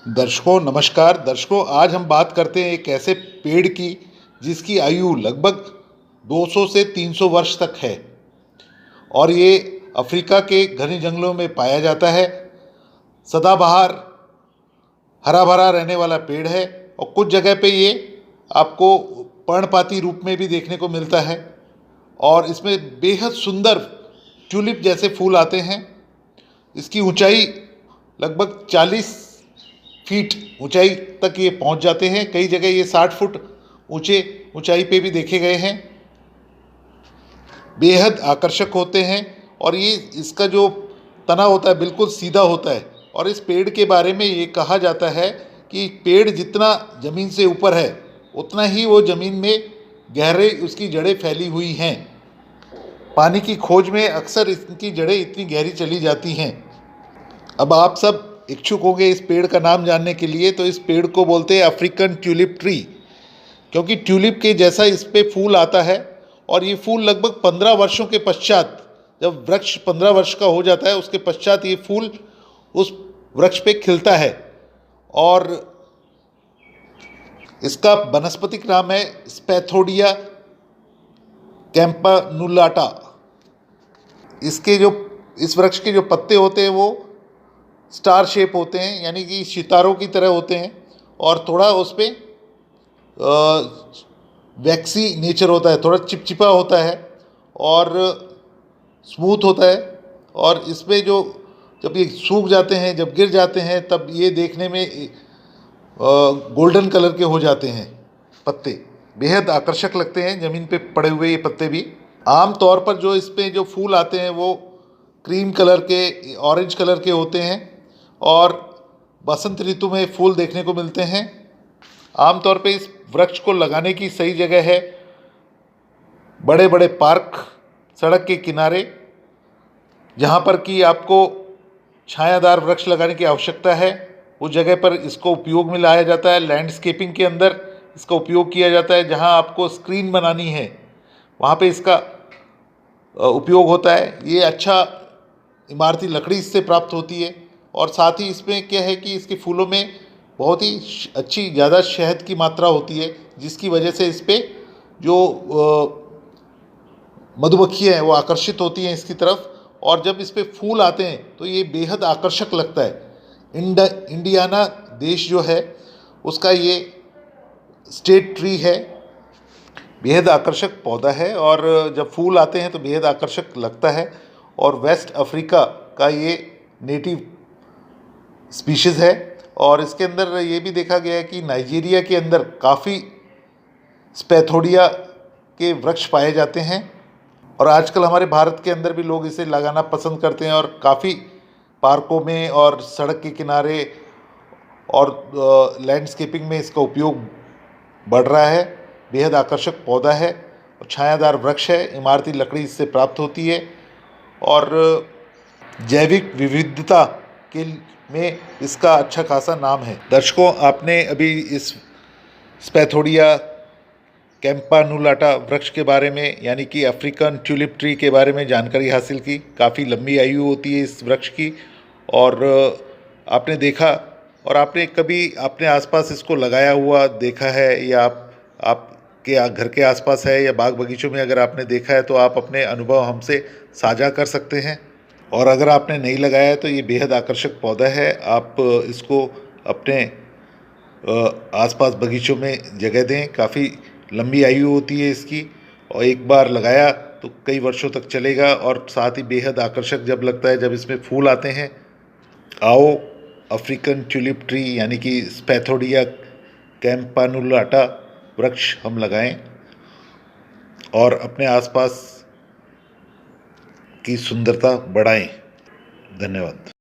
दर्शकों नमस्कार। दर्शकों, आज हम बात करते हैं एक ऐसे पेड़ की जिसकी आयु लगभग 200 से 300 वर्ष तक है और ये अफ्रीका के घने जंगलों में पाया जाता है। सदाबहार हरा भरा रहने वाला पेड़ है और कुछ जगह पे ये आपको पर्णपाती रूप में भी देखने को मिलता है और इसमें बेहद सुंदर ट्यूलिप जैसे फूल आते हैं। इसकी ऊंचाई लगभग 40 फीट ऊंचाई तक ये पहुंच जाते हैं। कई जगह ये 60 फुट ऊंचाई पे भी देखे गए हैं। बेहद आकर्षक होते हैं और ये इसका जो तना होता है बिल्कुल सीधा होता है और इस पेड़ के बारे में ये कहा जाता है कि पेड़ जितना ज़मीन से ऊपर है उतना ही वो ज़मीन में गहरे उसकी जड़ें फैली हुई हैं। पानी की खोज में अक्सर इसकी जड़ें इतनी गहरी चली जाती हैं। अब आप सब इच्छुक होंगे इस पेड़ का नाम जानने के लिए, तो इस पेड़ को बोलते हैं अफ्रीकन ट्यूलिप ट्री, क्योंकि ट्यूलिप के जैसा इस पे फूल आता है और ये फूल लगभग 15 वर्षों के पश्चात, जब वृक्ष 15 वर्ष का हो जाता है उसके पश्चात ये फूल उस वृक्ष पे खिलता है और इसका वनस्पतिक नाम है स्पैथोडिया कैम्पानुलाटा। इस वृक्ष के जो पत्ते होते हैं वो स्टार शेप होते हैं, यानी कि सितारों की तरह होते हैं और थोड़ा उस पर वैक्सी नेचर होता है, थोड़ा चिपचिपा होता है और स्मूथ होता है। और इसमें जो जब ये सूख जाते हैं, जब गिर जाते हैं, तब ये देखने में गोल्डन कलर के हो जाते हैं। पत्ते बेहद आकर्षक लगते हैं, ज़मीन पे पड़े हुए ये पत्ते भी। आम तौर पर जो इस पे जो फूल आते हैं वो क्रीम कलर के, ऑरेंज कलर के होते हैं और बसंत ऋतु में फूल देखने को मिलते हैं। आमतौर पे इस वृक्ष को लगाने की सही जगह है बड़े बड़े पार्क, सड़क के किनारे, जहाँ पर कि आपको छायादार वृक्ष लगाने की आवश्यकता है, उस जगह पर इसको उपयोग में लाया जाता है। लैंडस्केपिंग के अंदर इसका उपयोग किया जाता है। जहाँ आपको स्क्रीन बनानी है वहाँ पे इसका उपयोग होता है। ये अच्छा इमारती लकड़ी इससे प्राप्त होती है और साथ ही इसमें क्या है कि इसके फूलों में बहुत ही अच्छी ज़्यादा शहद की मात्रा होती है, जिसकी वजह से इस पर जो मधुमक्खियाँ हैं वो आकर्षित होती हैं इसकी तरफ और जब इस पर फूल आते हैं तो ये बेहद आकर्षक लगता है। इंडियाना देश जो है उसका ये स्टेट ट्री है। बेहद आकर्षक पौधा है और जब फूल आते हैं तो बेहद आकर्षक लगता है और वेस्ट अफ्रीका का ये नेटिव स्पीशीज़ है। और इसके अंदर ये भी देखा गया है कि नाइजीरिया के अंदर काफ़ी स्पैथोडिया के वृक्ष पाए जाते हैं और आजकल हमारे भारत के अंदर भी लोग इसे लगाना पसंद करते हैं और काफ़ी पार्कों में और सड़क के किनारे और लैंडस्केपिंग में इसका उपयोग बढ़ रहा है। बेहद आकर्षक पौधा है और छायादार वृक्ष है। इमारती लकड़ी इससे प्राप्त होती है और जैविक विविधता के में इसका अच्छा खासा नाम है। दर्शकों, आपने अभी इस स्पैथोडिया कैम्पानुलाटा वृक्ष के बारे में, यानी कि अफ्रीकन ट्यूलिप ट्री के बारे में जानकारी हासिल की। काफ़ी लंबी आयु होती है इस वृक्ष की और आपने देखा और आपने कभी अपने आसपास इसको लगाया हुआ देखा है या आपके घर के आसपास है या बाग बगीचों में अगर आपने देखा है तो आप अपने अनुभव हमसे साझा कर सकते हैं। और अगर आपने नहीं लगाया है तो ये बेहद आकर्षक पौधा है। आप इसको अपने आसपास बगीचों में जगह दें। काफ़ी लंबी आयु होती है इसकी और एक बार लगाया तो कई वर्षों तक चलेगा और साथ ही बेहद आकर्षक जब लगता है जब इसमें फूल आते हैं। आओ अफ्रीकन ट्यूलिप ट्री यानी कि स्पैथोडिया कैम्पानुलाटा वृक्ष हम लगाएं और अपने आसपास की सुंदरता बढ़ाएं। धन्यवाद।